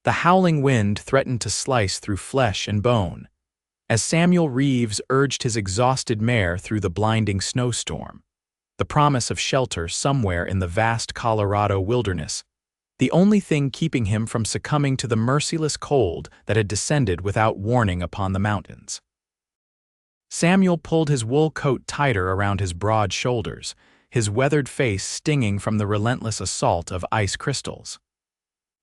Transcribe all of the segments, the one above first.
The howling wind threatened to slice through flesh and bone, as Samuel Reeves urged his exhausted mare through the blinding snowstorm, the promise of shelter somewhere in the vast Colorado wilderness, the only thing keeping him from succumbing to the merciless cold that had descended without warning upon the mountains. Samuel pulled his wool coat tighter around his broad shoulders, his weathered face stinging from the relentless assault of ice crystals.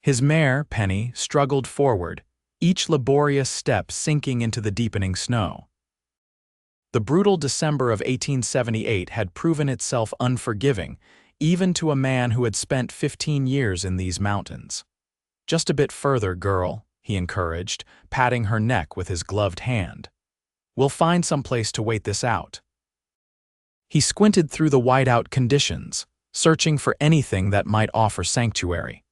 His mare, Penny, struggled forward, each laborious step sinking into the deepening snow. The brutal December of 1878 had proven itself unforgiving, even to a man who had spent 15 years in these mountains. "Just a bit further, girl," he encouraged, patting her neck with his gloved hand. "We'll find some place to wait this out." He squinted through the whiteout conditions, searching for anything that might offer sanctuary.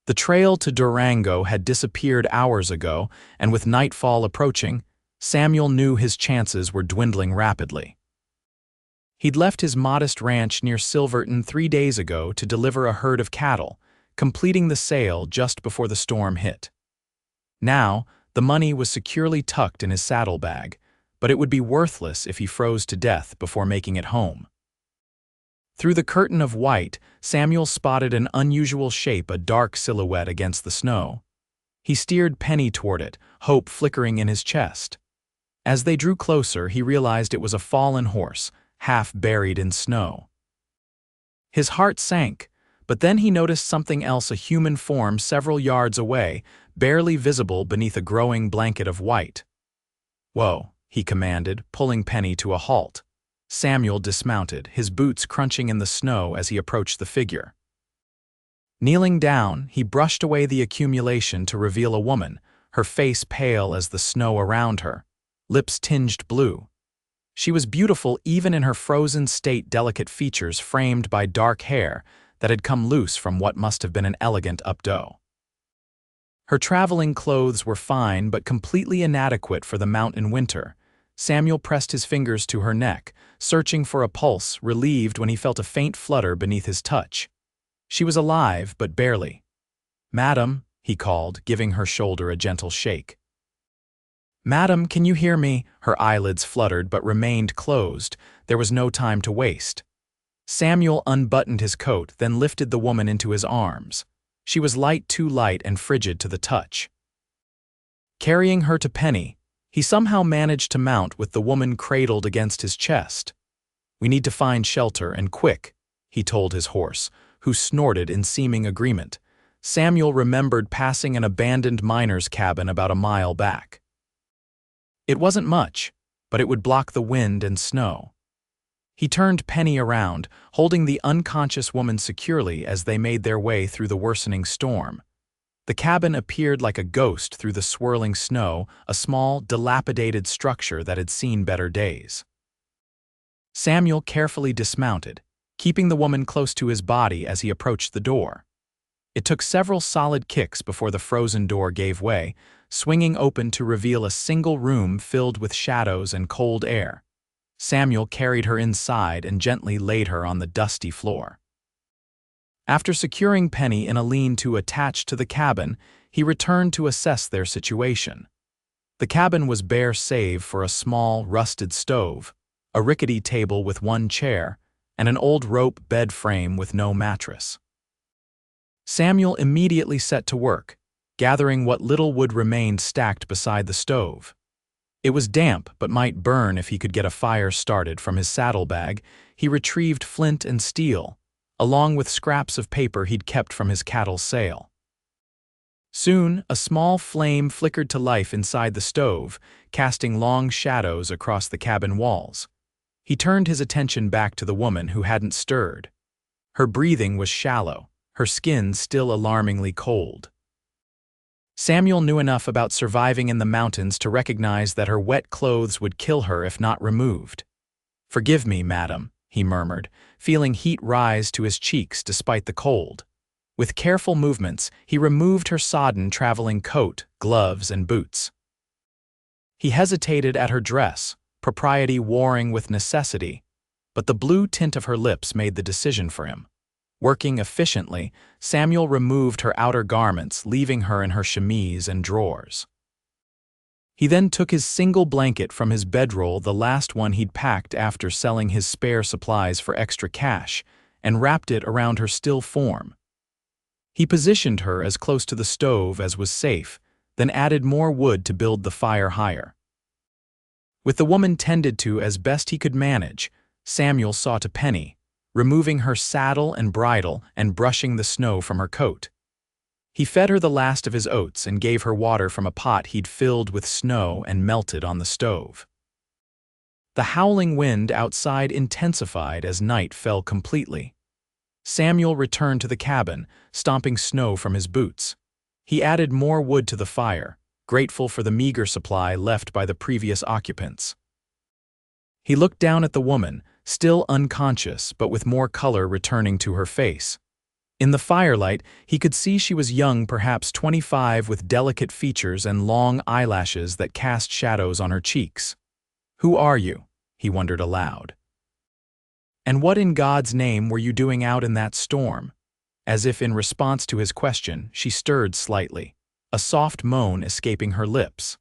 The trail to Durango had disappeared hours ago, and with nightfall approaching, Samuel knew his chances were dwindling rapidly. He'd left his modest ranch near Silverton 3 days ago to deliver a herd of cattle, completing the sale just before the storm hit. Now, the money was securely tucked in his saddlebag, but it would be worthless if he froze to death before making it home. Through the curtain of white, Samuel spotted an unusual shape, a dark silhouette against the snow. He steered Penny toward it, hope flickering in his chest. As they drew closer, he realized it was a fallen horse, half buried in snow. His heart sank, but then he noticed something else, a human form several yards away, barely visible beneath a growing blanket of white. "Whoa," he commanded, pulling Penny to a halt. Samuel dismounted, his boots crunching in the snow as he approached the figure. Kneeling down, he brushed away the accumulation to reveal a woman, her face pale as the snow around her, lips tinged blue. She was beautiful even in her frozen state, delicate features framed by dark hair that had come loose from what must have been an elegant updo. Her traveling clothes were fine but completely inadequate for the mountain winter. Samuel pressed his fingers to her neck, searching for a pulse, relieved when he felt a faint flutter beneath his touch. She was alive, but barely. "Madam," he called, giving her shoulder a gentle shake. "Madam, can you hear me?" Her eyelids fluttered but remained closed. There was no time to waste. Samuel unbuttoned his coat, then lifted the woman into his arms. She was light, too light and frigid to the touch. Carrying her to Penny, he somehow managed to mount with the woman cradled against his chest. "We need to find shelter, and quick," he told his horse, who snorted in seeming agreement. Samuel remembered passing an abandoned miner's cabin about a mile back. It wasn't much, but it would block the wind and snow. He turned Penny around, holding the unconscious woman securely as they made their way through the worsening storm. The cabin appeared like a ghost through the swirling snow, a small, dilapidated structure that had seen better days. Samuel carefully dismounted, keeping the woman close to his body as he approached the door. It took several solid kicks before the frozen door gave way, swinging open to reveal a single room filled with shadows and cold air. Samuel carried her inside and gently laid her on the dusty floor. After securing Penny in a lean-to attached to the cabin, he returned to assess their situation. The cabin was bare save for a small, rusted stove, a rickety table with one chair, and an old rope bed frame with no mattress. Samuel immediately set to work, gathering what little wood remained stacked beside the stove. It was damp but might burn if he could get a fire started. From his saddlebag, he retrieved flint and steel, along with scraps of paper he'd kept from his cattle sale. Soon, a small flame flickered to life inside the stove, casting long shadows across the cabin walls. He turned his attention back to the woman who hadn't stirred. Her breathing was shallow, her skin still alarmingly cold. Samuel knew enough about surviving in the mountains to recognize that her wet clothes would kill her if not removed. "Forgive me, madam," he murmured, feeling heat rise to his cheeks despite the cold. With careful movements, he removed her sodden traveling coat, gloves, and boots. He hesitated at her dress, propriety warring with necessity, but the blue tint of her lips made the decision for him. Working efficiently, Samuel removed her outer garments, leaving her in her chemise and drawers. He then took his single blanket from his bedroll, the last one he'd packed after selling his spare supplies for extra cash, and wrapped it around her still form. He positioned her as close to the stove as was safe, then added more wood to build the fire higher. With the woman tended to as best he could manage, Samuel saw to Penny, removing her saddle and bridle and brushing the snow from her coat. He fed her the last of his oats and gave her water from a pot he'd filled with snow and melted on the stove. The howling wind outside intensified as night fell completely. Samuel returned to the cabin, stomping snow from his boots. He added more wood to the fire, grateful for the meager supply left by the previous occupants. He looked down at the woman, still unconscious but with more color returning to her face. In the firelight, he could see she was young, perhaps 25, with delicate features and long eyelashes that cast shadows on her cheeks. "Who are you?" he wondered aloud. "And what in God's name were you doing out in that storm?" As if in response to his question, she stirred slightly, a soft moan escaping her lips.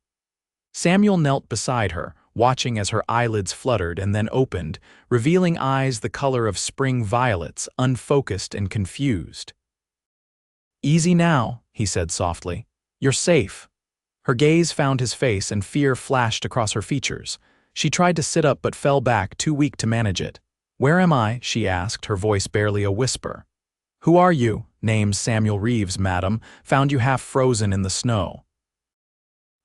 Samuel knelt beside her, watching as her eyelids fluttered and then opened, revealing eyes the color of spring violets, unfocused and confused. "Easy now," he said softly. "You're safe." Her gaze found his face and fear flashed across her features. She tried to sit up but fell back, too weak to manage it. "Where am I?" she asked, her voice barely a whisper. "Who are you?" "Name's Samuel Reeves, madam. Found you half frozen in the snow."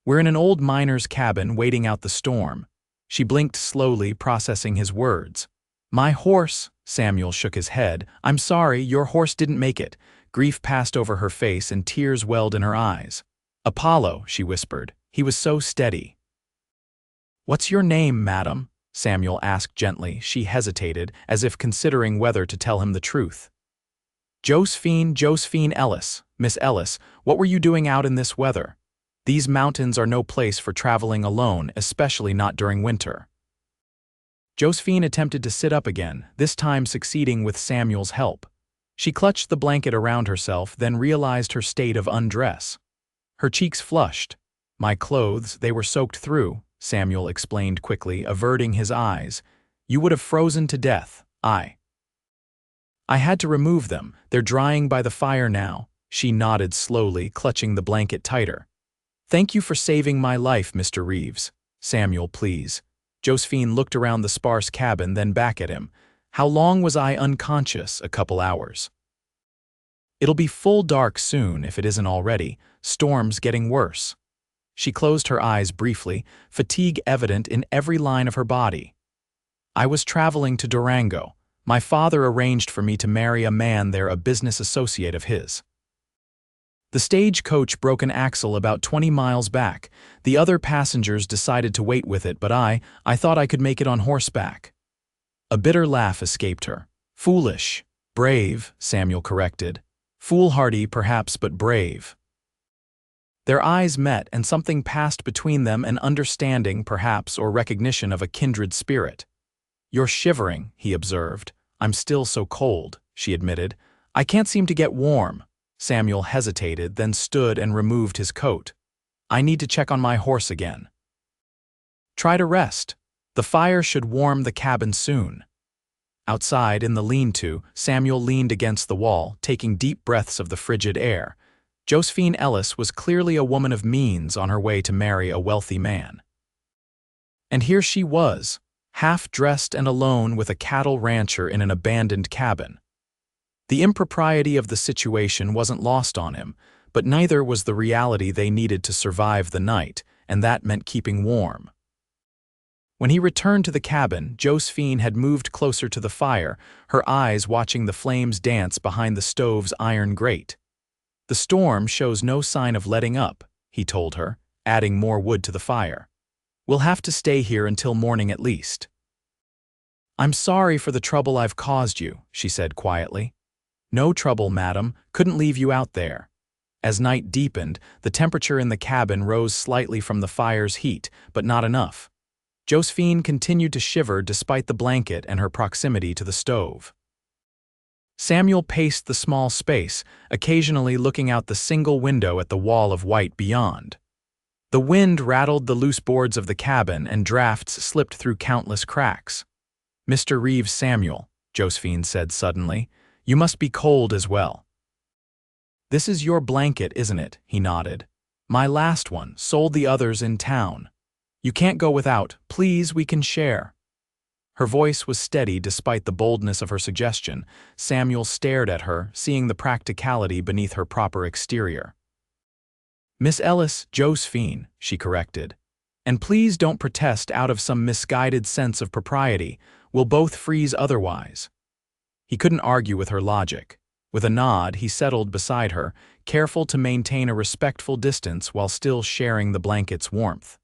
"We're in an old miner's cabin waiting out the storm." She blinked slowly, processing his words. "My horse," Samuel shook his head. "I'm sorry, your horse didn't make it." Grief passed over her face and tears welled in her eyes. "Apollo," she whispered. "He was so steady." "What's your name, madam?" Samuel asked gently. She hesitated, as if considering whether to tell him the truth. Josephine Ellis." "Miss Ellis, what were you doing out in this weather? These mountains are no place for traveling alone, especially not during winter." Josephine attempted to sit up again, this time succeeding with Samuel's help. She clutched the blanket around herself, then realized her state of undress. Her cheeks flushed. "My clothes, they were soaked through," Samuel explained quickly, averting his eyes. "You would have frozen to death. I had to remove them. They're drying by the fire now." She nodded slowly, clutching the blanket tighter. "Thank you for saving my life, Mr. Reeves." "Samuel, please." Josephine looked around the sparse cabin, then back at him. "How long was I unconscious?" "A couple hours." "It'll be full dark soon, if it isn't already. Storm's getting worse." She closed her eyes briefly, fatigue evident in every line of her body. "I was traveling to Durango. My father arranged for me to marry a man there, a business associate of his. The stagecoach broke an axle about 20 miles back. The other passengers decided to wait with it, but I thought I could make it on horseback." A bitter laugh escaped her. "Foolish." "Brave," Samuel corrected. "Foolhardy, perhaps, but brave." Their eyes met, and something passed between them, an understanding, perhaps, or recognition of a kindred spirit. "You're shivering," he observed. "I'm still so cold," she admitted. "I can't seem to get warm." Samuel hesitated, then stood and removed his coat. "I need to check on my horse again." "Try to rest. The fire should warm the cabin soon." Outside, in the lean-to, Samuel leaned against the wall, taking deep breaths of the frigid air. Josephine Ellis was clearly a woman of means on her way to marry a wealthy man. And here she was, half-dressed and alone with a cattle rancher in an abandoned cabin. The impropriety of the situation wasn't lost on him, but neither was the reality they needed to survive the night, and that meant keeping warm. When he returned to the cabin, Josephine had moved closer to the fire, her eyes watching the flames dance behind the stove's iron grate. "The storm shows no sign of letting up," he told her, adding more wood to the fire. "We'll have to stay here until morning at least." "I'm sorry for the trouble I've caused you," she said quietly. "No trouble, madam. Couldn't leave you out there." As night deepened, the temperature in the cabin rose slightly from the fire's heat, but not enough. Josephine continued to shiver despite the blanket and her proximity to the stove. Samuel paced the small space, occasionally looking out the single window at the wall of white beyond. The wind rattled the loose boards of the cabin and drafts slipped through countless cracks. "Mr. Reeves, Samuel," Josephine said suddenly, "you must be cold as well." "This is your blanket, isn't it?" he nodded. "My last one, sold the others in town. You can't go without. Please, we can share." Her voice was steady despite the boldness of her suggestion. Samuel stared at her, seeing the practicality beneath her proper exterior. "Miss Ellis, Josephine," she corrected. "And please don't protest out of some misguided sense of propriety. We'll both freeze otherwise." He couldn't argue with her logic. With a nod, he settled beside her, careful to maintain a respectful distance while still sharing the blanket's warmth.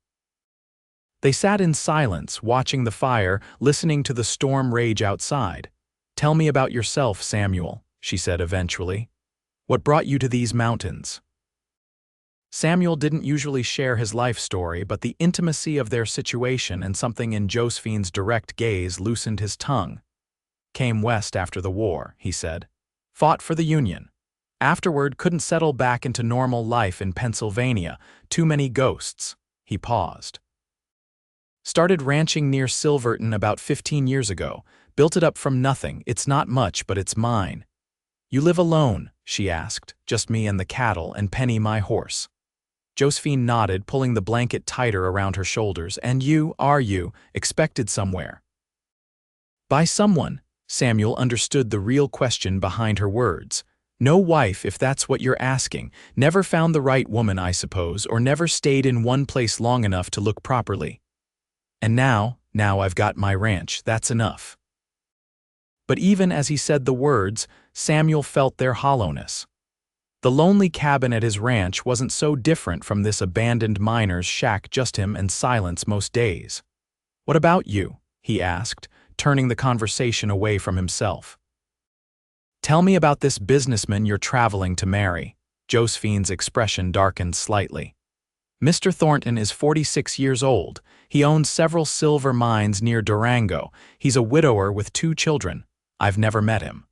They sat in silence, watching the fire, listening to the storm rage outside. "Tell me about yourself, Samuel," she said eventually. "What brought you to these mountains?" Samuel didn't usually share his life story, but the intimacy of their situation and something in Josephine's direct gaze loosened his tongue. "Came west after the war," he said. "Fought for the Union. Afterward, couldn't settle back into normal life in Pennsylvania. Too many ghosts." He paused. "Started ranching near Silverton about 15 years ago. Built it up from nothing. It's not much, but it's mine." "You live alone?" she asked. "Just me and the cattle, and Penny, my horse." Josephine nodded, pulling the blanket tighter around her shoulders. "And you, are you expected somewhere?" "By someone." Samuel understood the real question behind her words. "No wife, if that's what you're asking. Never found the right woman, I suppose, or never stayed in one place long enough to look properly. And now I've got my ranch. That's enough." But even as he said the words, Samuel felt their hollowness. The lonely cabin at his ranch wasn't so different from this abandoned miner's shack, just him and silence most days. "What about you?" he asked, turning the conversation away from himself. "Tell me about this businessman you're traveling to marry." Josephine's expression darkened slightly. "Mr. Thornton is 46 years old. He owns several silver mines near Durango. He's a widower with 2 children. I've never met him."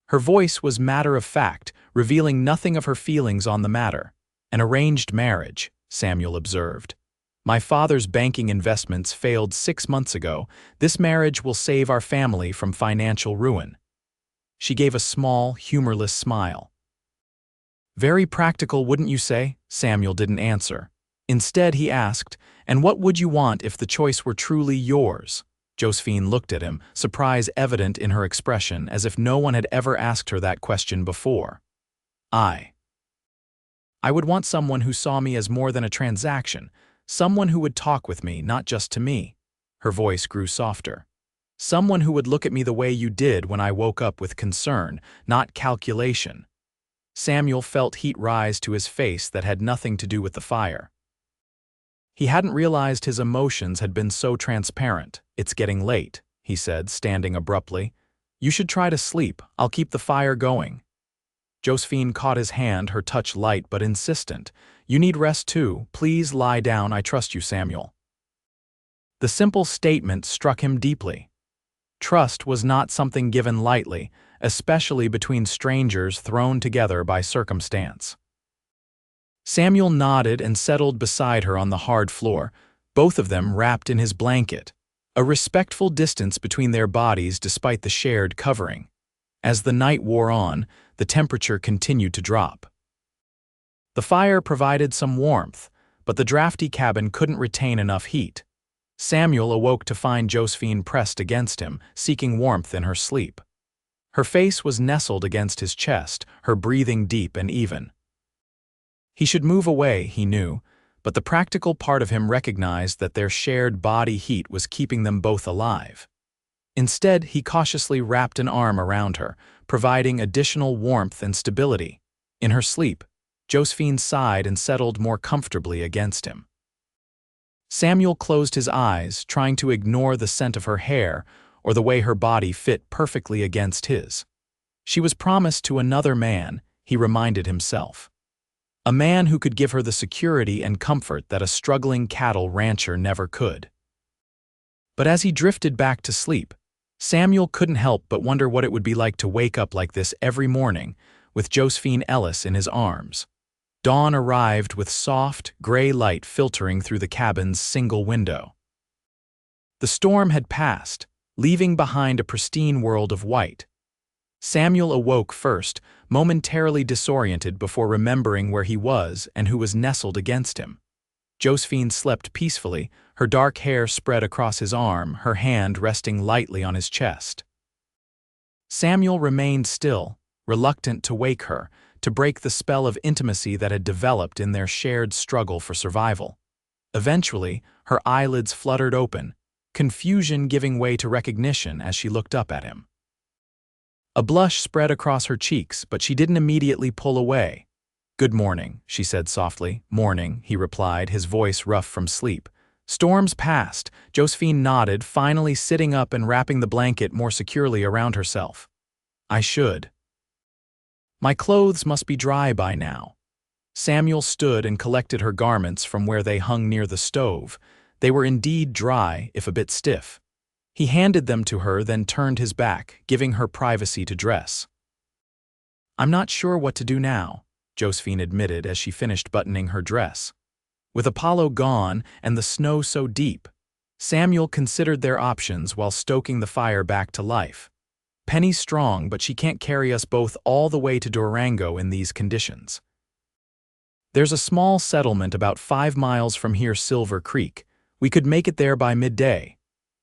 Her voice was matter-of-fact, revealing nothing of her feelings on the matter. "An arranged marriage," Samuel observed. "My father's banking investments failed 6 months ago. This marriage will save our family from financial ruin." She gave a small, humorless smile. "Very practical, wouldn't you say?" Samuel didn't answer. Instead, he asked, "And what would you want if the choice were truly yours?" Josephine looked at him, surprise evident in her expression, as if no one had ever asked her that question before. I would want someone who saw me as more than a transaction, someone who would talk with me, not just to me." Her voice grew softer. "Someone who would look at me the way you did when I woke up, with concern, not calculation." Samuel felt heat rise to his face that had nothing to do with the fire. He hadn't realized his emotions had been so transparent. "It's getting late," he said, standing abruptly. "You should try to sleep. I'll keep the fire going." Josephine caught his hand, her touch light but insistent. "You need rest too. Please lie down. I trust you, Samuel." The simple statement struck him deeply. Trust was not something given lightly, especially between strangers thrown together by circumstance. Samuel nodded and settled beside her on the hard floor, both of them wrapped in his blanket, a respectful distance between their bodies despite the shared covering. As the night wore on, the temperature continued to drop. The fire provided some warmth, but the drafty cabin couldn't retain enough heat. Samuel awoke to find Josephine pressed against him, seeking warmth in her sleep. Her face was nestled against his chest, her breathing deep and even. He should move away, he knew, but the practical part of him recognized that their shared body heat was keeping them both alive. Instead, he cautiously wrapped an arm around her, providing additional warmth and stability. In her sleep, Josephine sighed and settled more comfortably against him. Samuel closed his eyes, trying to ignore the scent of her hair or the way her body fit perfectly against his. She was promised to another man, he reminded himself. A man who could give her the security and comfort that a struggling cattle rancher never could. But as he drifted back to sleep, Samuel couldn't help but wonder what it would be like to wake up like this every morning, with Josephine Ellis in his arms. Dawn arrived with soft, gray light filtering through the cabin's single window. The storm had passed, leaving behind a pristine world of white. Samuel awoke first, momentarily disoriented before remembering where he was and who was nestled against him. Josephine slept peacefully, her dark hair spread across his arm, her hand resting lightly on his chest. Samuel remained still, reluctant to wake her, to break the spell of intimacy that had developed in their shared struggle for survival. Eventually, her eyelids fluttered open, confusion giving way to recognition as she looked up at him. A blush spread across her cheeks, but she didn't immediately pull away. "Good morning," she said softly. "Morning," he replied, his voice rough from sleep. Storms passed. Josephine nodded, finally sitting up and wrapping the blanket more securely around herself. "I should. My clothes must be dry by now." Samuel stood and collected her garments from where they hung near the stove. They were indeed dry, if a bit stiff. He handed them to her, then turned his back, giving her privacy to dress. "I'm not sure what to do now," Josephine admitted as she finished buttoning her dress. With Apollo gone and the snow so deep, Samuel considered their options while stoking the fire back to life. "Penny's strong, but she can't carry us both all the way to Durango in these conditions. There's a small settlement about 5 miles from here, Silver Creek. We could make it there by midday.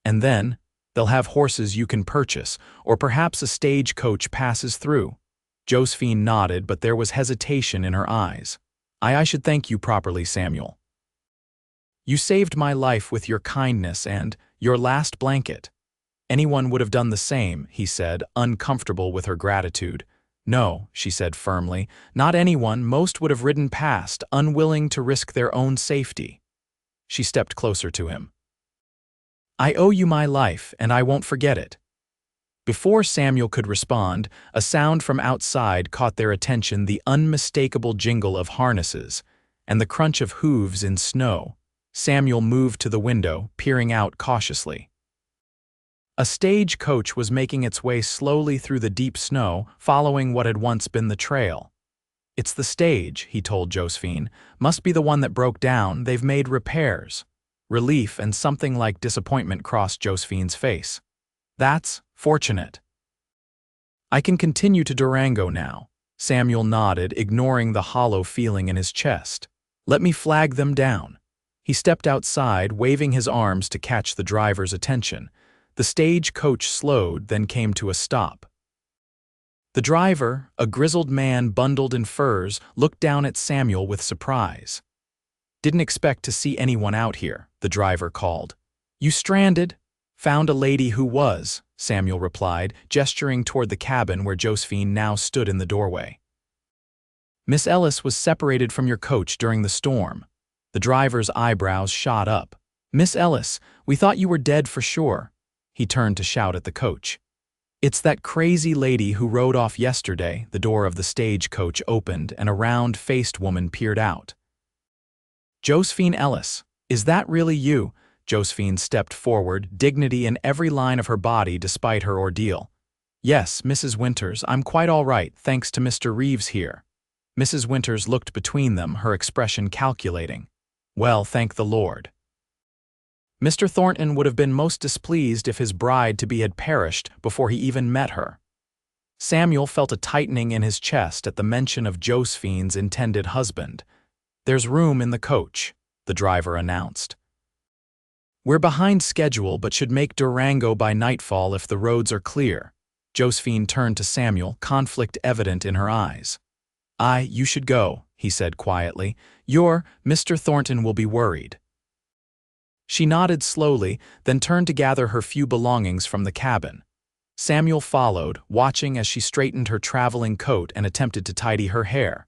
And then, they'll have horses you can purchase, or perhaps a stagecoach passes through." Josephine nodded, but there was hesitation in her eyes. I should thank you properly, Samuel. You saved my life with your kindness and your last blanket." "Anyone would have done the same," he said, uncomfortable with her gratitude. "No," she said firmly, "not anyone. Most would have ridden past, unwilling to risk their own safety." She stepped closer to him. "I owe you my life, and I won't forget it." Before Samuel could respond, a sound from outside caught their attention, the unmistakable jingle of harnesses and the crunch of hooves in snow. Samuel moved to the window, peering out cautiously. A stagecoach was making its way slowly through the deep snow, following what had once been the trail. "It's the stage," he told Josephine. "Must be the one that broke down. They've made repairs." Relief and something like disappointment crossed Josephine's face. "That's fortunate. I can continue to Durango now." Samuel nodded, ignoring the hollow feeling in his chest. "Let me flag them down." He stepped outside, waving his arms to catch the driver's attention. The stagecoach slowed, then came to a stop. The driver, a grizzled man bundled in furs, looked down at Samuel with surprise. "Didn't expect to see anyone out here," the driver called. "You stranded?" "Found a lady who was," Samuel replied, gesturing toward the cabin where Josephine now stood in the doorway. "Miss Ellis was separated from your coach during the storm." The driver's eyebrows shot up. "Miss Ellis, we thought you were dead for sure." He turned to shout at the coach. "It's that crazy lady who rode off yesterday." The door of the stagecoach opened and a round-faced woman peered out. "Josephine Ellis, is that really you?" Josephine stepped forward, dignity in every line of her body despite her ordeal. "Yes, Mrs. Winters, I'm quite all right, thanks to Mr. Reeves here." Mrs. Winters looked between them, her expression calculating. "Well, thank the Lord." Mr. Thornton would have been most displeased if his bride-to-be had perished before he even met her. Samuel felt a tightening in his chest at the mention of Josephine's intended husband. "There's room in the coach," the driver announced. "We're behind schedule but should make Durango by nightfall if the roads are clear." Josephine turned to Samuel, conflict evident in her eyes. You should go," he said quietly. Mr. Thornton will be worried." She nodded slowly, then turned to gather her few belongings from the cabin. Samuel followed, watching as she straightened her traveling coat and attempted to tidy her hair.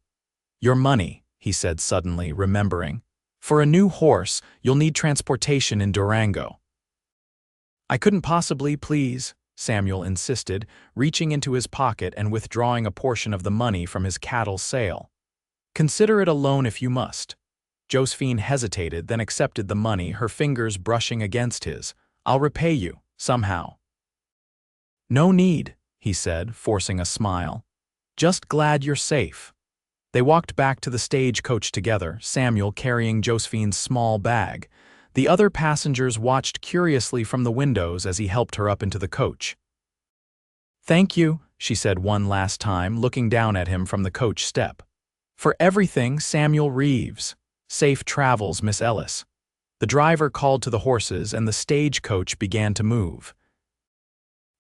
"Your money," he said suddenly, remembering. "For a new horse, you'll need transportation in Durango." "I couldn't possibly, please," Samuel insisted, reaching into his pocket and withdrawing a portion of the money from his cattle sale. "Consider it a loan if you must." Josephine hesitated, then accepted the money, her fingers brushing against his. "I'll repay you, somehow." "No need," he said, forcing a smile. "Just glad you're safe." They walked back to the stagecoach together, Samuel carrying Josephine's small bag. The other passengers watched curiously from the windows as he helped her up into the coach. "Thank you," she said one last time, looking down at him from the coach step. "For everything, Samuel Reeves. Safe travels, Miss Ellis." The driver called to the horses and the stagecoach began to move.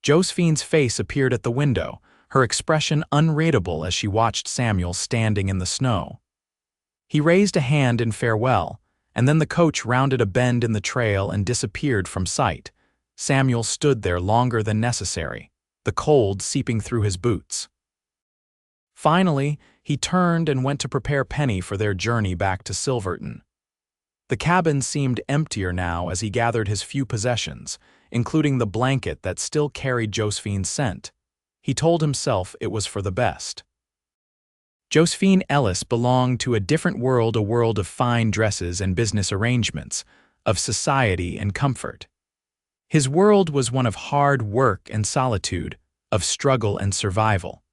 Josephine's face appeared at the window, her expression unreadable as she watched Samuel standing in the snow. He raised a hand in farewell, and then the coach rounded a bend in the trail and disappeared from sight. Samuel stood there longer than necessary, the cold seeping through his boots. Finally, he turned and went to prepare Penny for their journey back to Silverton. The cabin seemed emptier now as he gathered his few possessions, including the blanket that still carried Josephine's scent. He told himself it was for the best. Josephine Ellis belonged to a different world, a world of fine dresses and business arrangements, of society and comfort. His world was one of hard work and solitude, of struggle and survival.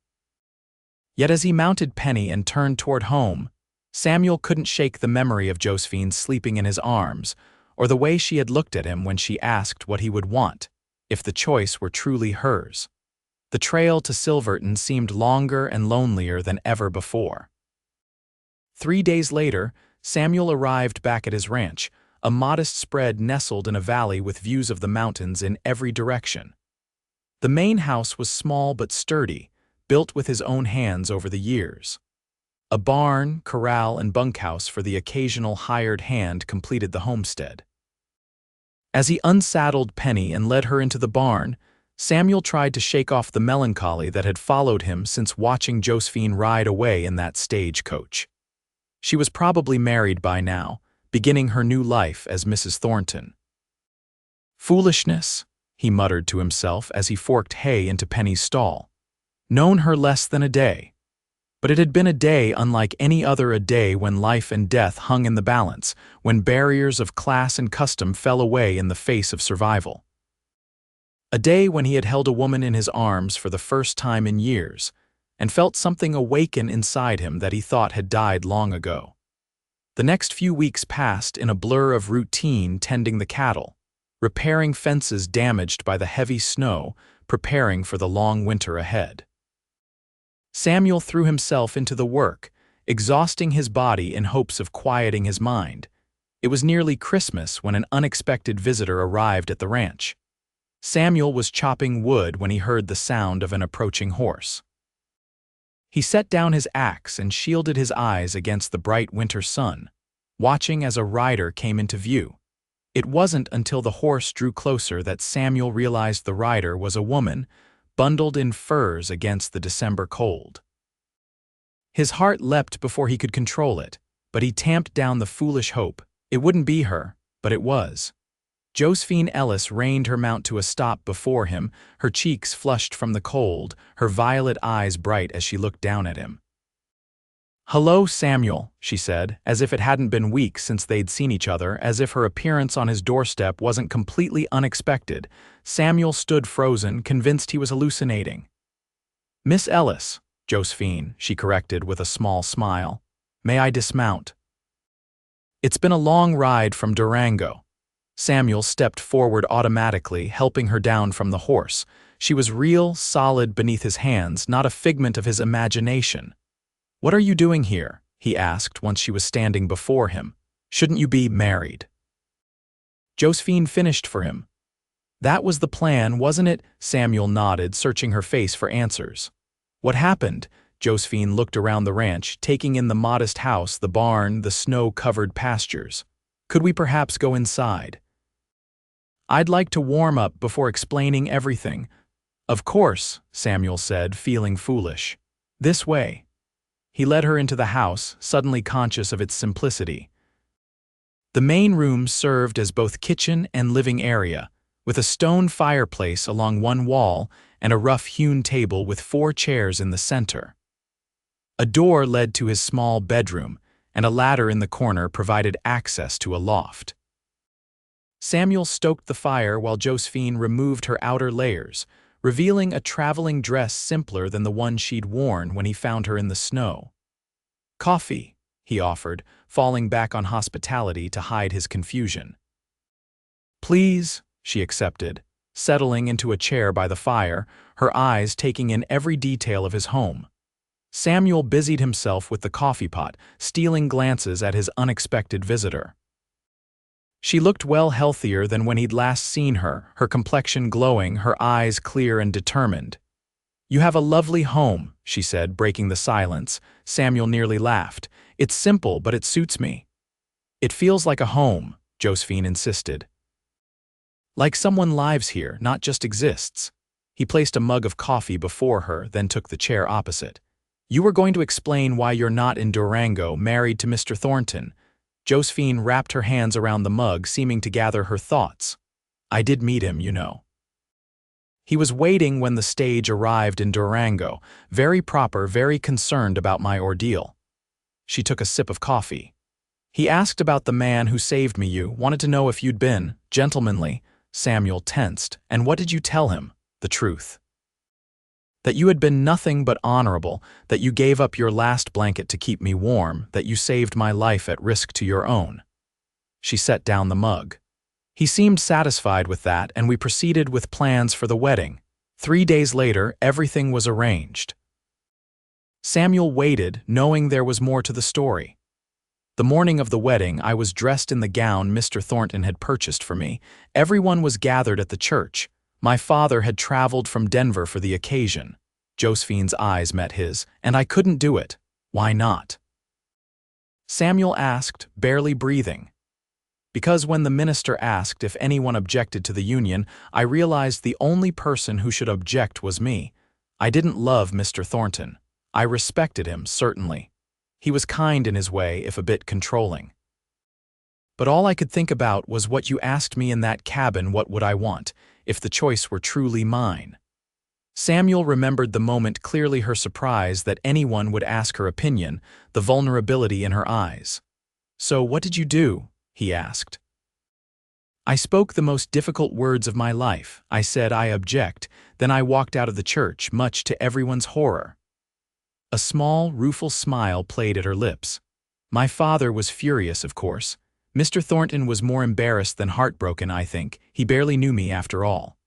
Yet as he mounted Penny and turned toward home, Samuel couldn't shake the memory of Josephine sleeping in his arms, or the way she had looked at him when she asked what he would want, if the choice were truly hers. The trail to Silverton seemed longer and lonelier than ever before. 3 days later, Samuel arrived back at his ranch, a modest spread nestled in a valley with views of the mountains in every direction. The main house was small but sturdy, built with his own hands over the years. A barn, corral, and bunkhouse for the occasional hired hand completed the homestead. As he unsaddled Penny and led her into the barn, Samuel tried to shake off the melancholy that had followed him since watching Josephine ride away in that stagecoach. She was probably married by now, beginning her new life as Mrs. Thornton. "Foolishness," he muttered to himself as he forked hay into Penny's stall. "Known her less than a day." But it had been a day unlike any other, a day when life and death hung in the balance, when barriers of class and custom fell away in the face of survival. A day when he had held a woman in his arms for the first time in years, and felt something awaken inside him that he thought had died long ago. The next few weeks passed in a blur of routine, tending the cattle, repairing fences damaged by the heavy snow, preparing for the long winter ahead. Samuel threw himself into the work, exhausting his body in hopes of quieting his mind. It was nearly Christmas when an unexpected visitor arrived at the ranch. Samuel was chopping wood when he heard the sound of an approaching horse. He set down his axe and shielded his eyes against the bright winter sun, watching as a rider came into view. It wasn't until the horse drew closer that Samuel realized the rider was a woman, bundled in furs against the December cold. His heart leapt before he could control it, but he tamped down the foolish hope. It wouldn't be her, but it was. Josephine Ellis reined her mount to a stop before him, her cheeks flushed from the cold, her violet eyes bright as she looked down at him. "Hello, Samuel," she said, as if it hadn't been weeks since they'd seen each other, as if her appearance on his doorstep wasn't completely unexpected. Samuel stood frozen, convinced he was hallucinating. "Miss Ellis, Josephine," she corrected with a small smile. "May I dismount?" "It's been a long ride from Durango." Samuel stepped forward automatically, helping her down from the horse. She was real, solid beneath his hands, not a figment of his imagination. "What are you doing here?" he asked once she was standing before him. "Shouldn't you be married?" Josephine finished for him. "That was the plan, wasn't it?" Samuel nodded, searching her face for answers. "What happened?" Josephine looked around the ranch, taking in the modest house, the barn, the snow-covered pastures. "Could we perhaps go inside?" "I'd like to warm up before explaining everything." "Of course," Samuel said, feeling foolish. "This way." He led her into the house, suddenly conscious of its simplicity. The main room served as both kitchen and living area, with a stone fireplace along one wall and a rough-hewn table with 4 chairs in the center. A door led to his small bedroom, and a ladder in the corner provided access to a loft. Samuel stoked the fire while Josephine removed her outer layers, revealing a traveling dress simpler than the one she'd worn when he found her in the snow. "Coffee," he offered, falling back on hospitality to hide his confusion. "Please," she accepted, settling into a chair by the fire, her eyes taking in every detail of his home. Samuel busied himself with the coffee pot, stealing glances at his unexpected visitor. She looked well healthier than when he'd last seen her, her complexion glowing, her eyes clear and determined. "You have a lovely home," she said, breaking the silence. Samuel nearly laughed. "It's simple, but it suits me." "It feels like a home," Josephine insisted. "Like someone lives here, not just exists." He placed a mug of coffee before her, then took the chair opposite. "You were going to explain why you're not in Durango, married to Mr. Thornton." Josephine wrapped her hands around the mug, seeming to gather her thoughts. "I did meet him, you know. He was waiting when the stage arrived in Durango, very proper, very concerned about my ordeal." She took a sip of coffee. "He asked about the man who saved me. You wanted to know if you'd been gentlemanly." Samuel tensed. "And what did you tell him?" "The truth. That you had been nothing but honorable, that you gave up your last blanket to keep me warm, that you saved my life at risk to your own." She set down the mug. He seemed satisfied with that, and we proceeded with plans for the wedding. 3 days later, everything was arranged. Samuel waited, knowing there was more to the story. "The morning of the wedding, I was dressed in the gown Mr. Thornton had purchased for me. Everyone was gathered at the church. My father had traveled from Denver for the occasion." Josephine's eyes met his. "And I couldn't do it." "Why not?" Samuel asked, barely breathing. "Because when the minister asked if anyone objected to the union, I realized the only person who should object was me. I didn't love Mr. Thornton. I respected him, certainly. He was kind in his way, if a bit controlling. But all I could think about was what you asked me in that cabin. What would I want, if the choice were truly mine?" Samuel remembered the moment clearly, her surprise that anyone would ask her opinion, the vulnerability in her eyes. "So what did you do?" he asked. "I spoke the most difficult words of my life. I said I object, then I walked out of the church, much to everyone's horror." A small, rueful smile played at her lips. "My father was furious, of course. Mr. Thornton was more embarrassed than heartbroken, I think. He barely knew me after all."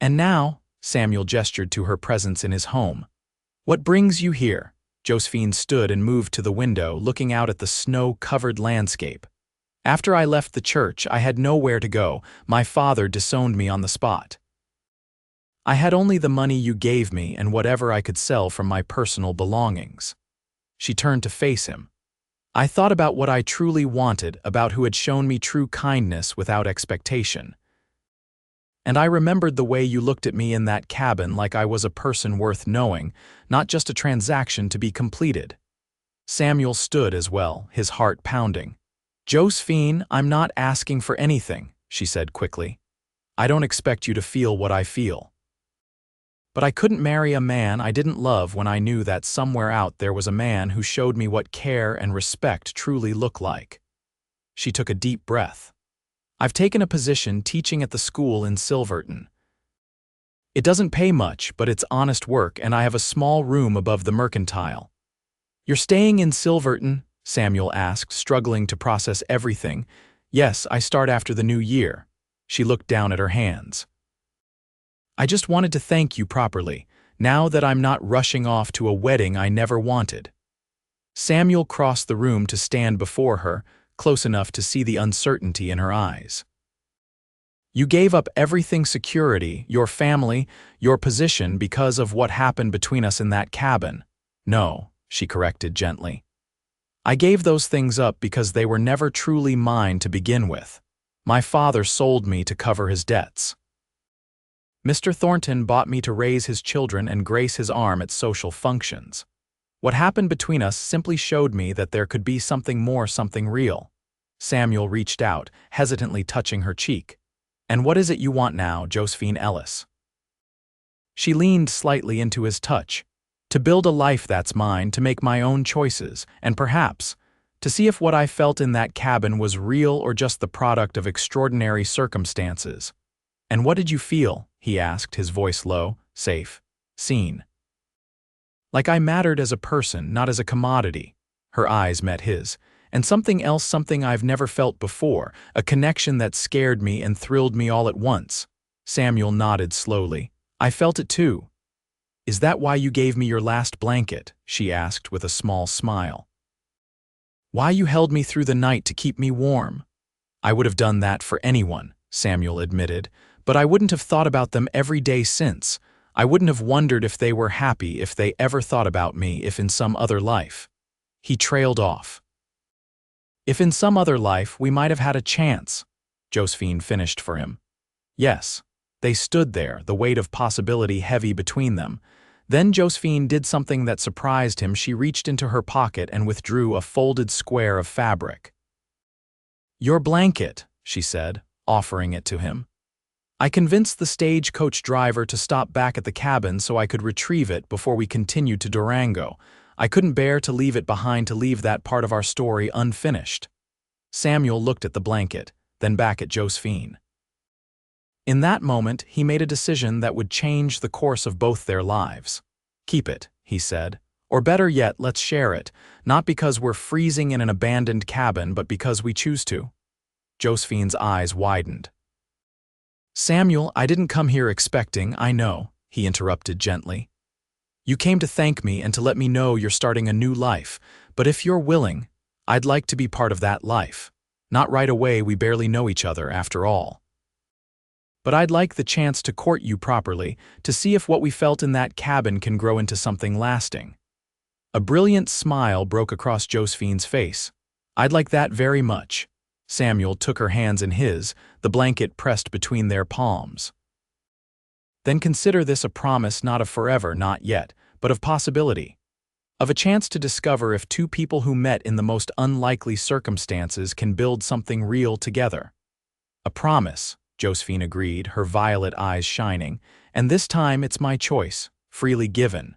"And now," Samuel gestured to her presence in his home. "What brings you here?" Josephine stood and moved to the window, looking out at the snow-covered landscape. "After I left the church, I had nowhere to go. My father disowned me on the spot. I had only the money you gave me and whatever I could sell from my personal belongings." She turned to face him. "I thought about what I truly wanted, about who had shown me true kindness without expectation. And I remembered the way you looked at me in that cabin, like I was a person worth knowing, not just a transaction to be completed." Samuel stood as well, his heart pounding. "Josephine, I'm not asking for anything," she said quickly. "I don't expect you to feel what I feel. But I couldn't marry a man I didn't love when I knew that somewhere out there was a man who showed me what care and respect truly look like." She took a deep breath. "I've taken a position teaching at the school in Silverton. It doesn't pay much, but it's honest work, and I have a small room above the mercantile." "You're staying in Silverton?" Samuel asked, struggling to process everything. "Yes, I start after the new year." She looked down at her hands. "I just wanted to thank you properly, now that I'm not rushing off to a wedding I never wanted." Samuel crossed the room to stand before her, close enough to see the uncertainty in her eyes. "You gave up everything, security, your family, your position, because of what happened between us in that cabin." "No," she corrected gently. "I gave those things up because they were never truly mine to begin with. My father sold me to cover his debts. Mr. Thornton bought me to raise his children and grace his arm at social functions. What happened between us simply showed me that there could be something more, something real." Samuel reached out, hesitantly touching her cheek. "And what is it you want now, Josephine Ellis?" She leaned slightly into his touch. "To build a life that's mine, to make my own choices, and perhaps to see if what I felt in that cabin was real or just the product of extraordinary circumstances." "And what did you feel?" he asked, his voice low. "Safe. Seen. Like I mattered as a person, not as a commodity." Her eyes met his. "And something else, something I've never felt before, a connection that scared me and thrilled me all at once." Samuel nodded slowly. "I felt it too." "Is that why you gave me your last blanket?" she asked with a small smile. "Why you held me through the night to keep me warm?" "I would have done that for anyone," Samuel admitted, "but I wouldn't have thought about them every day since. I wouldn't have wondered if they were happy, if they ever thought about me, if in some other life." He trailed off. "If in some other life we might have had a chance," Josephine finished for him. Yes. They stood there, the weight of possibility heavy between them. Then Josephine did something that surprised him. She reached into her pocket and withdrew a folded square of fabric. "Your blanket," she said, offering it to him. "I convinced the stagecoach driver to stop back at the cabin so I could retrieve it before we continued to Durango. I couldn't bear to leave it behind, to leave that part of our story unfinished." Samuel looked at the blanket, then back at Josephine. In that moment, he made a decision that would change the course of both their lives. "Keep it," he said. "Or better yet, let's share it, not because we're freezing in an abandoned cabin, but because we choose to." Josephine's eyes widened. "Samuel, I didn't come here expecting, I know," he interrupted gently. "You came to thank me and to let me know you're starting a new life, but if you're willing, I'd like to be part of that life. Not right away, we barely know each other after all. But I'd like the chance to court you properly, to see if what we felt in that cabin can grow into something lasting." A brilliant smile broke across Josephine's face. "I'd like that very much." Samuel took her hands in his, the blanket pressed between their palms. "Then consider this a promise, not of forever, not yet, but of possibility. Of a chance to discover if two people who met in the most unlikely circumstances can build something real together." "A promise," Josephine agreed, her violet eyes shining, "and this time it's my choice, freely given."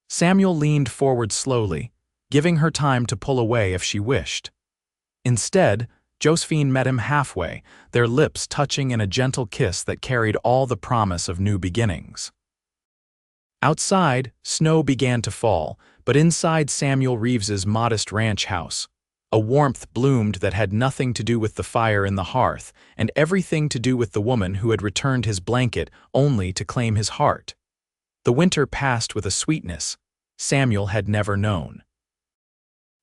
Samuel leaned forward slowly, giving her time to pull away if she wished. Instead, Josephine met him halfway, their lips touching in a gentle kiss that carried all the promise of new beginnings. Outside, snow began to fall, but inside Samuel Reeves's modest ranch house, a warmth bloomed that had nothing to do with the fire in the hearth and everything to do with the woman who had returned his blanket only to claim his heart. The winter passed with a sweetness Samuel had never known.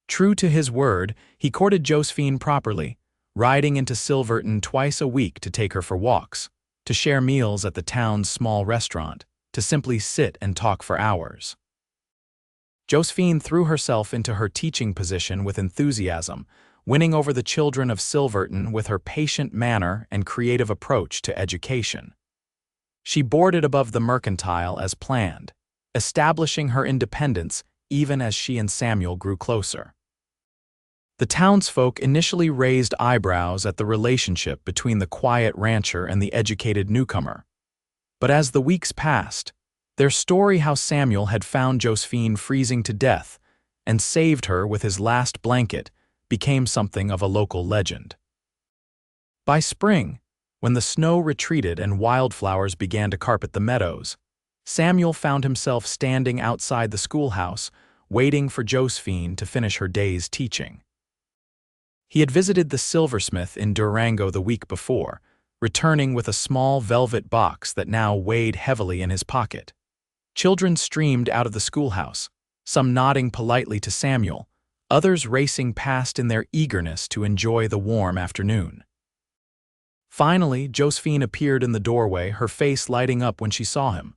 True to his word, he courted Josephine properly, riding into Silverton twice a week to take her for walks, to share meals at the town's small restaurant, to simply sit and talk for hours. Josephine threw herself into her teaching position with enthusiasm, winning over the children of Silverton with her patient manner and creative approach to education. She boarded above the mercantile as planned, establishing her independence even as she and Samuel grew closer. The townsfolk initially raised eyebrows at the relationship between the quiet rancher and the educated newcomer. But as the weeks passed, their story how Samuel had found Josephine freezing to death and saved her with his last blanket became something of a local legend. By spring, when the snow retreated and wildflowers began to carpet the meadows, Samuel found himself standing outside the schoolhouse, waiting for Josephine to finish her day's teaching. He had visited the silversmith in Durango the week before, returning with a small velvet box that now weighed heavily in his pocket. Children streamed out of the schoolhouse, some nodding politely to Samuel, others racing past in their eagerness to enjoy the warm afternoon. Finally, Josephine appeared in the doorway, her face lighting up when she saw him.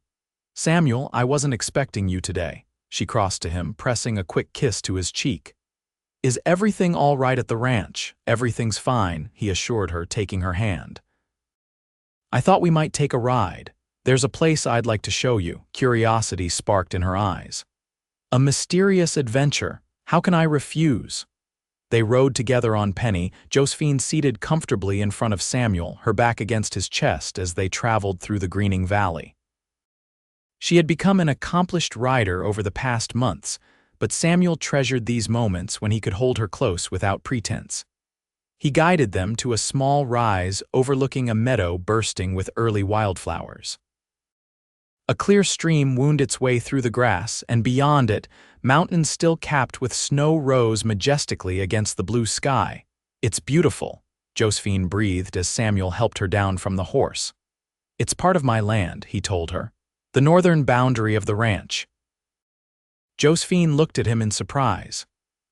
"Samuel, I wasn't expecting you today," she crossed to him, pressing a quick kiss to his cheek. "Is everything all right at the ranch?" "Everything's fine," he assured her, taking her hand. "I thought we might take a ride. There's a place I'd like to show you." Curiosity sparked in her eyes. "A mysterious adventure. How can I refuse?" They rode together on Penny, Josephine seated comfortably in front of Samuel, her back against his chest as they traveled through the greening valley. She had become an accomplished rider over the past months, but Samuel treasured these moments when he could hold her close without pretense. He guided them to a small rise overlooking a meadow bursting with early wildflowers. A clear stream wound its way through the grass, and beyond it, mountains still capped with snow rose majestically against the blue sky. "It's beautiful," Josephine breathed as Samuel helped her down from the horse. "It's part of my land," he told her, "the northern boundary of the ranch." Josephine looked at him in surprise.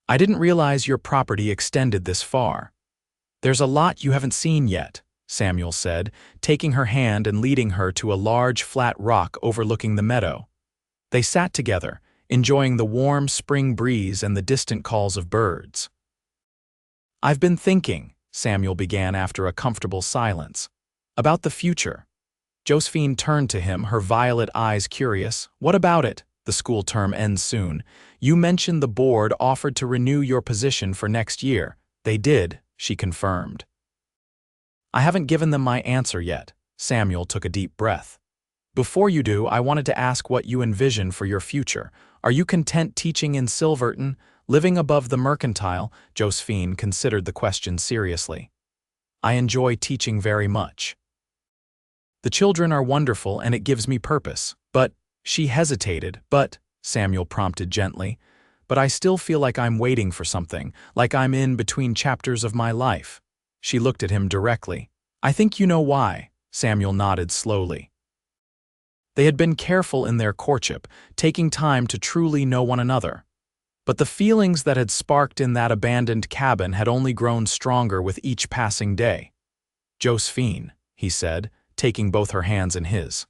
"I didn't realize your property extended this far." "There's a lot you haven't seen yet," Samuel said, taking her hand and leading her to a large flat rock overlooking the meadow. They sat together, enjoying the warm spring breeze and the distant calls of birds. "I've been thinking," Samuel began after a comfortable silence, "about the future." Josephine turned to him, her violet eyes curious. "What about it? The school term ends soon. You mentioned the board offered to renew your position for next year." "They did," she confirmed. "I haven't given them my answer yet." Samuel took a deep breath. "Before you do, I wanted to ask what you envision for your future. Are you content teaching in Silverton, living above the mercantile?" Josephine considered the question seriously. "I enjoy teaching very much. The children are wonderful and it gives me purpose. But," she hesitated, Samuel prompted gently, "but I still feel like I'm waiting for something, like I'm in between chapters of my life." She looked at him directly. "I think you know why." Samuel nodded slowly. They had been careful in their courtship, taking time to truly know one another. But the feelings that had sparked in that abandoned cabin had only grown stronger with each passing day. "Josephine," he said, taking both her hands in his.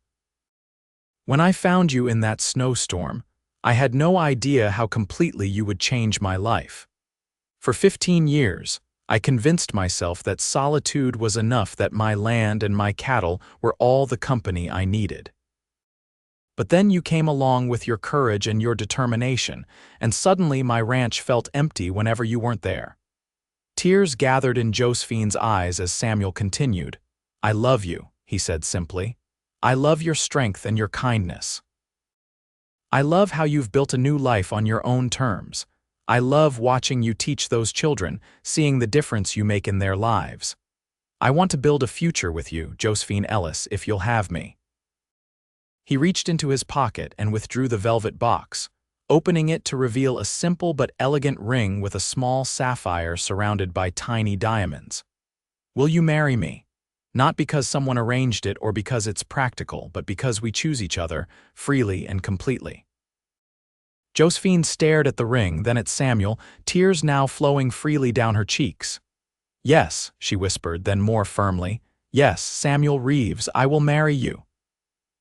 "When I found you in that snowstorm, I had no idea how completely you would change my life. For 15 years, I convinced myself that solitude was enough, that my land and my cattle were all the company I needed. But then you came along with your courage and your determination, and suddenly my ranch felt empty whenever you weren't there." Tears gathered in Josephine's eyes as Samuel continued. "I love you," he said simply. "I love your strength and your kindness. I love how you've built a new life on your own terms. I love watching you teach those children, seeing the difference you make in their lives. I want to build a future with you, Josephine Ellis, if you'll have me." He reached into his pocket and withdrew the velvet box, opening it to reveal a simple but elegant ring with a small sapphire surrounded by tiny diamonds. "Will you marry me? Not because someone arranged it or because it's practical, but because we choose each other, freely and completely." Josephine stared at the ring, then at Samuel, tears now flowing freely down her cheeks. "Yes," she whispered, then more firmly, "Yes, Samuel Reeves, I will marry you."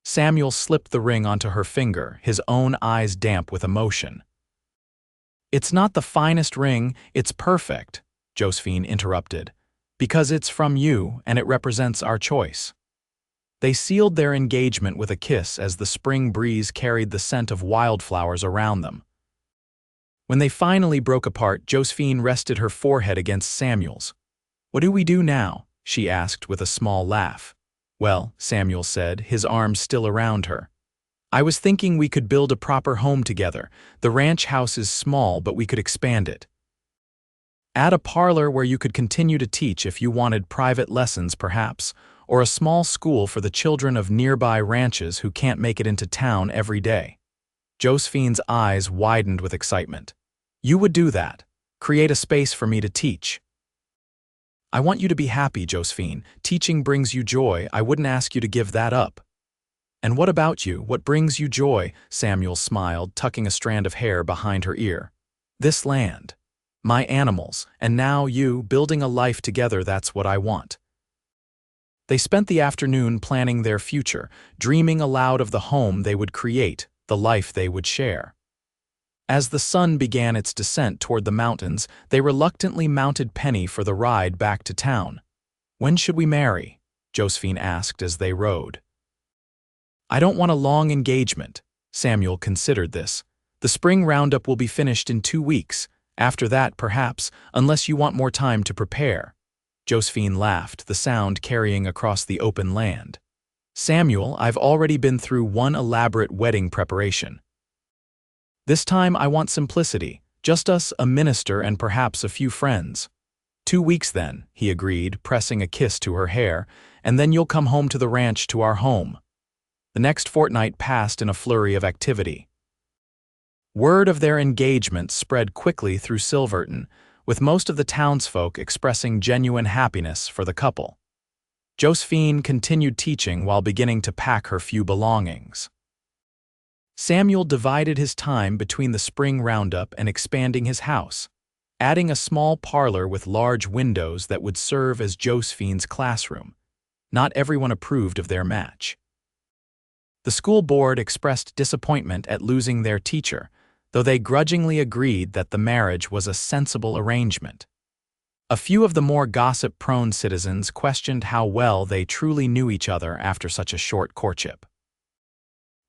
Samuel slipped the ring onto her finger, his own eyes damp with emotion. "It's not the finest ring, it's perfect," Josephine interrupted, "because it's from you and it represents our choice." They sealed their engagement with a kiss as the spring breeze carried the scent of wildflowers around them. When they finally broke apart, Josephine rested her forehead against Samuel's. "What do we do now?" she asked with a small laugh. "Well," Samuel said, his arms still around her, "I was thinking we could build a proper home together. The ranch house is small, but we could expand it. Add a parlor where you could continue to teach if you wanted private lessons perhaps, or a small school for the children of nearby ranches who can't make it into town every day." Josephine's eyes widened with excitement. "You would do that? Create a space for me to teach?" "I want you to be happy, Josephine. Teaching brings you joy. I wouldn't ask you to give that up." "And what about you? What brings you joy?" Samuel smiled, tucking a strand of hair behind her ear. "This land. My animals, and now you, building a life together, that's what I want." They spent the afternoon planning their future, dreaming aloud of the home they would create, the life they would share. As the sun began its descent toward the mountains, they reluctantly mounted Penny for the ride back to town. "When should we marry?" Josephine asked as they rode. "I don't want a long engagement." Samuel considered this. "The spring roundup will be finished in 2 weeks. After that, perhaps, unless you want more time to prepare." Josephine laughed, the sound carrying across the open land. "Samuel, I've already been through one elaborate wedding preparation. This time I want simplicity, just us, a minister, and perhaps a few friends." 2 weeks then, he agreed, pressing a kiss to her hair, and then you'll come home to the ranch to our home. The next fortnight passed in a flurry of activity. Word of their engagement spread quickly through Silverton, with most of the townsfolk expressing genuine happiness for the couple. Josephine continued teaching while beginning to pack her few belongings. Samuel divided his time between the spring roundup and expanding his house, adding a small parlor with large windows that would serve as Josephine's classroom. Not everyone approved of their match. The school board expressed disappointment at losing their teacher, though they grudgingly agreed that the marriage was a sensible arrangement. A few of the more gossip-prone citizens questioned how well they truly knew each other after such a short courtship.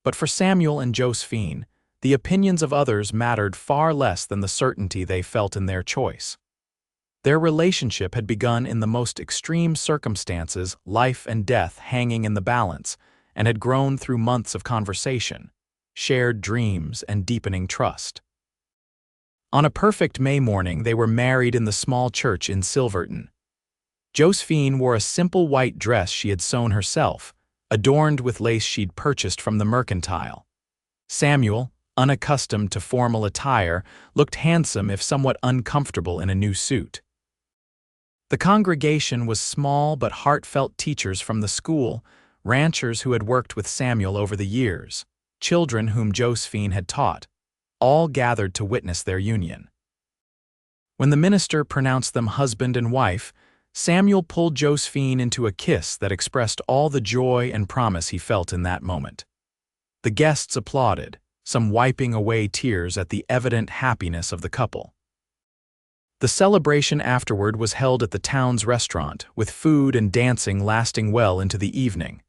But for Samuel and Josephine, the opinions of others mattered far less than the certainty they felt in their choice. Their relationship had begun in the most extreme circumstances, life and death hanging in the balance, and had grown through months of conversation, shared dreams, and deepening trust. On a perfect May morning, they were married in the small church in Silverton. Josephine wore a simple white dress she had sewn herself, adorned with lace she'd purchased from the mercantile. Samuel, unaccustomed to formal attire, looked handsome if somewhat uncomfortable in a new suit. The congregation was small but heartfelt teachers from the school, ranchers who had worked with Samuel over the years, children whom Josephine had taught, all gathered to witness their union. When the minister pronounced them husband and wife, Samuel pulled Josephine into a kiss that expressed all the joy and promise he felt in that moment. The guests applauded, some wiping away tears at the evident happiness of the couple. The celebration afterward was held at the town's restaurant, with food and dancing lasting well into the evening.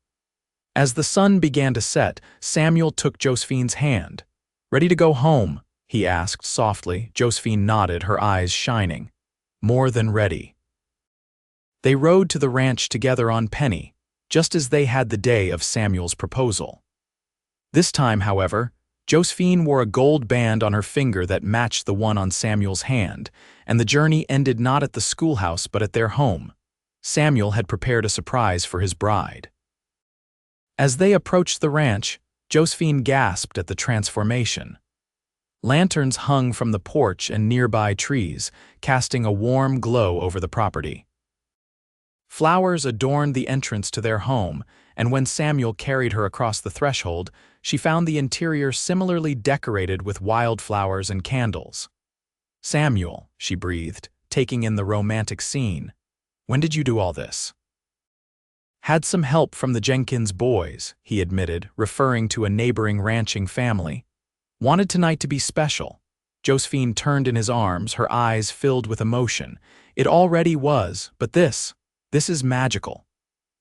As the sun began to set, Samuel took Josephine's hand. "Ready to go home?" he asked softly. Josephine nodded, her eyes shining. "More than ready." They rode to the ranch together on Penny, just as they had the day of Samuel's proposal. This time, however, Josephine wore a gold band on her finger that matched the one on Samuel's hand, and the journey ended not at the schoolhouse but at their home. Samuel had prepared a surprise for his bride. As they approached the ranch, Josephine gasped at the transformation. Lanterns hung from the porch and nearby trees, casting a warm glow over the property. Flowers adorned the entrance to their home, and when Samuel carried her across the threshold, she found the interior similarly decorated with wildflowers and candles. "Samuel," she breathed, taking in the romantic scene. "When did you do all this?" "Had some help from the Jenkins boys," he admitted, referring to a neighboring ranching family. "Wanted tonight to be special." Josephine turned in his arms, her eyes filled with emotion. "It already was, but this is magical."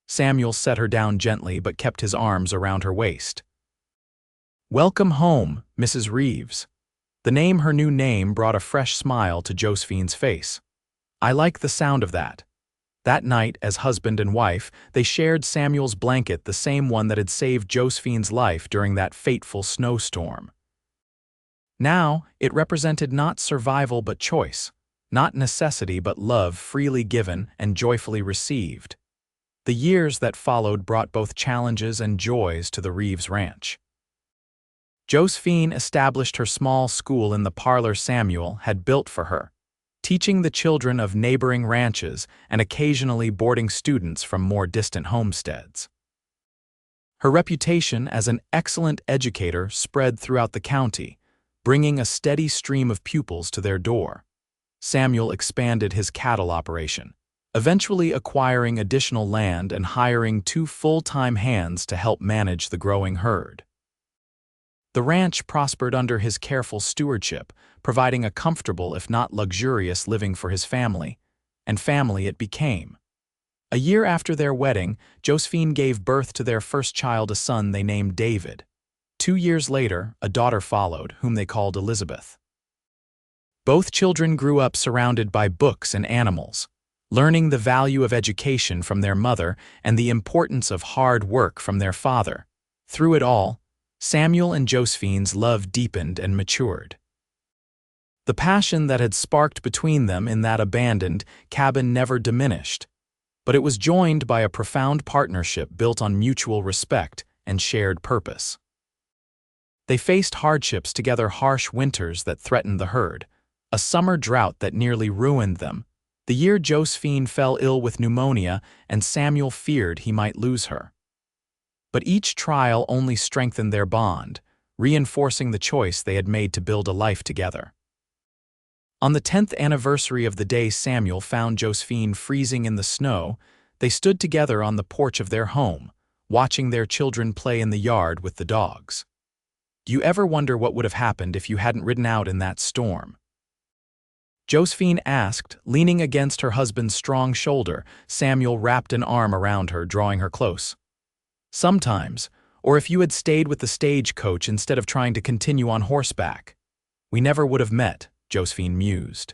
Samuel set her down gently but kept his arms around her waist. "Welcome home, Mrs. Reeves." The name, her new name, brought a fresh smile to Josephine's face. "I like the sound of that." That night, as husband and wife, they shared Samuel's blanket, the same one that had saved Josephine's life during that fateful snowstorm. Now, it represented not survival but choice, not necessity but love freely given and joyfully received. The years that followed brought both challenges and joys to the Reeves ranch. Josephine established her small school in the parlor Samuel had built for her, teaching the children of neighboring ranches and occasionally boarding students from more distant homesteads. Her reputation as an excellent educator spread throughout the county, bringing a steady stream of pupils to their door. Samuel expanded his cattle operation, eventually acquiring additional land and hiring 2 full-time hands to help manage the growing herd. The ranch prospered under his careful stewardship, providing a comfortable if not luxurious living for his family, and family it became. A year after their wedding, Josephine gave birth to their first child, a son they named David. 2 years later, a daughter followed, whom they called Elizabeth. Both children grew up surrounded by books and animals, learning the value of education from their mother and the importance of hard work from their father. Through it all, Samuel and Josephine's love deepened and matured. The passion that had sparked between them in that abandoned cabin never diminished, but it was joined by a profound partnership built on mutual respect and shared purpose. They faced hardships together: harsh winters that threatened the herd, a summer drought that nearly ruined them, the year Josephine fell ill with pneumonia and Samuel feared he might lose her. But each trial only strengthened their bond, reinforcing the choice they had made to build a life together. On the 10th anniversary of the day Samuel found Josephine freezing in the snow, they stood together on the porch of their home, watching their children play in the yard with the dogs. Do you ever wonder what would have happened if you hadn't ridden out in that storm? Josephine asked, leaning against her husband's strong shoulder. Samuel wrapped an arm around her, drawing her close. Sometimes, or if you had stayed with the stagecoach instead of trying to continue on horseback. We never would have met, Josephine mused.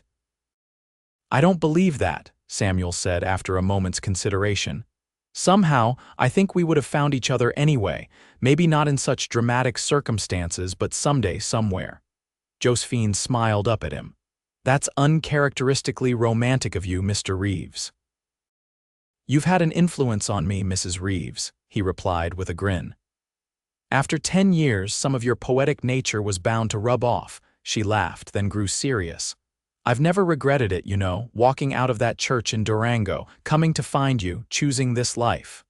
I don't believe that, Samuel said after a moment's consideration. Somehow, I think we would have found each other anyway, maybe not in such dramatic circumstances, but someday, somewhere. Josephine smiled up at him. That's uncharacteristically romantic of you, Mr. Reeves. You've had an influence on me, Mrs. Reeves, he replied with a grin. After 10 years, some of your poetic nature was bound to rub off, she laughed, then grew serious. I've never regretted it, you know, walking out of that church in Durango, coming to find you, choosing this life.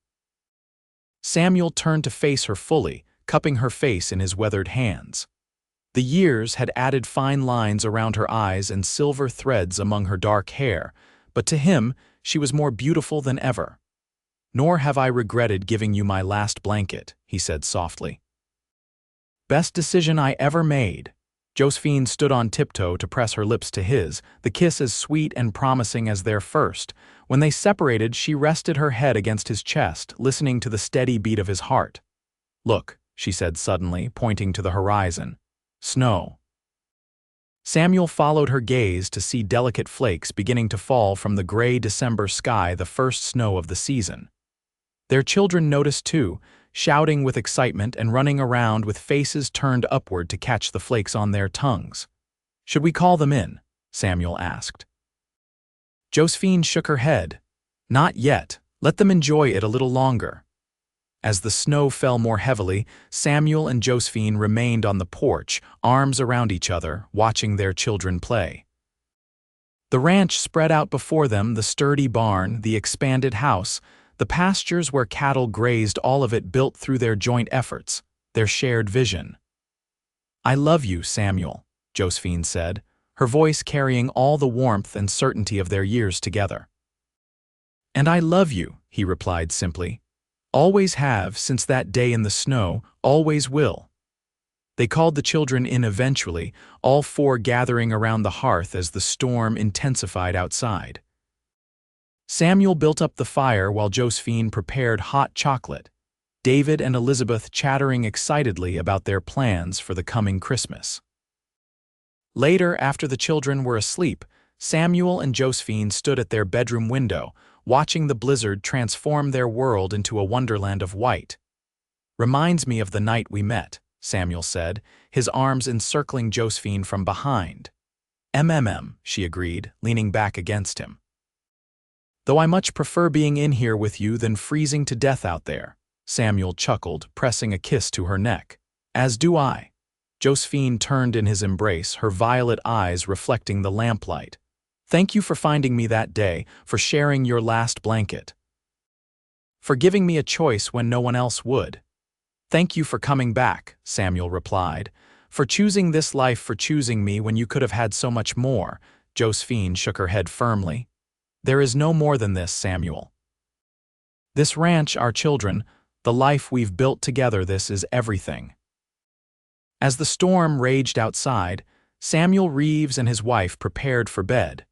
Samuel turned to face her fully, cupping her face in his weathered hands. The years had added fine lines around her eyes and silver threads among her dark hair, but to him, she was more beautiful than ever. Nor have I regretted giving you my last blanket, he said softly. Best decision I ever made. Josephine stood on tiptoe to press her lips to his, the kiss as sweet and promising as their first. When they separated, she rested her head against his chest, listening to the steady beat of his heart. Look, she said suddenly, pointing to the horizon. Snow. Samuel followed her gaze to see delicate flakes beginning to fall from the gray December sky, the first snow of the season. Their children noticed too, shouting with excitement and running around with faces turned upward to catch the flakes on their tongues. Should we call them in? Samuel asked. Josephine shook her head. Not yet. Let them enjoy it a little longer. As the snow fell more heavily, Samuel and Josephine remained on the porch, arms around each other, watching their children play. The ranch spread out before them, the sturdy barn, the expanded house, the pastures where cattle grazed, all of it built through their joint efforts, their shared vision. I love you, Samuel, Josephine said, her voice carrying all the warmth and certainty of their years together. And I love you, he replied simply. Always have, since that day in the snow, always will. They called the children in eventually, all four gathering around the hearth as the storm intensified outside. Samuel built up the fire while Josephine prepared hot chocolate, David and Elizabeth chattering excitedly about their plans for the coming Christmas. Later, after the children were asleep, Samuel and Josephine stood at their bedroom window, watching the blizzard transform their world into a wonderland of white. Reminds me of the night we met, Samuel said, his arms encircling Josephine from behind. She agreed, leaning back against him. Though I much prefer being in here with you than freezing to death out there, Samuel chuckled, pressing a kiss to her neck. As do I. Josephine turned in his embrace, her violet eyes reflecting the lamplight. Thank you for finding me that day, for sharing your last blanket. For giving me a choice when no one else would. Thank you for coming back, Samuel replied. For choosing this life, for choosing me when you could have had so much more. Josephine shook her head firmly. There is no more than this, Samuel. This ranch, our children, the life we've built together, this is everything. As the storm raged outside, Samuel Reeves and his wife prepared for bed,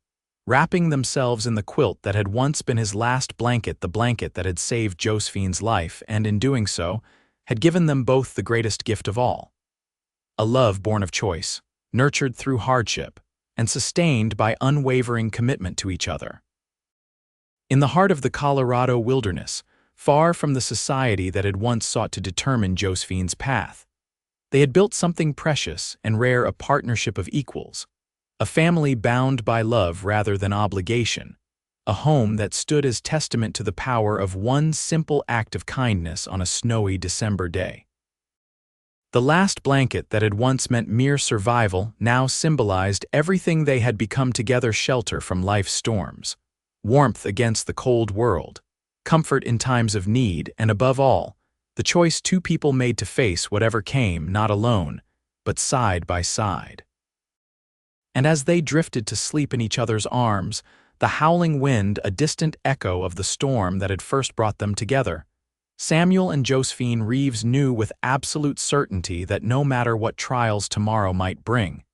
wrapping themselves in the quilt that had once been his last blanket, the blanket that had saved Josephine's life and, in doing so, had given them both the greatest gift of all. A love born of choice, nurtured through hardship, and sustained by unwavering commitment to each other. In the heart of the Colorado wilderness, far from the society that had once sought to determine Josephine's path, they had built something precious and rare, a partnership of equals, A family bound by love rather than obligation. A home that stood as testament to the power of one simple act of kindness on a snowy December day. The last blanket that had once meant mere survival now symbolized everything they had become together: shelter from life's storms, warmth against the cold world, comfort in times of need, and above all, the choice two people made to face whatever came, not alone, but side by side. And as they drifted to sleep in each other's arms, the howling wind a distant echo of the storm that had first brought them together, Samuel and Josephine Reeves knew with absolute certainty that no matter what trials tomorrow might bring,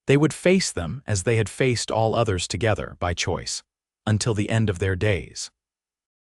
they would face them as they had faced all others together by choice, until the end of their days.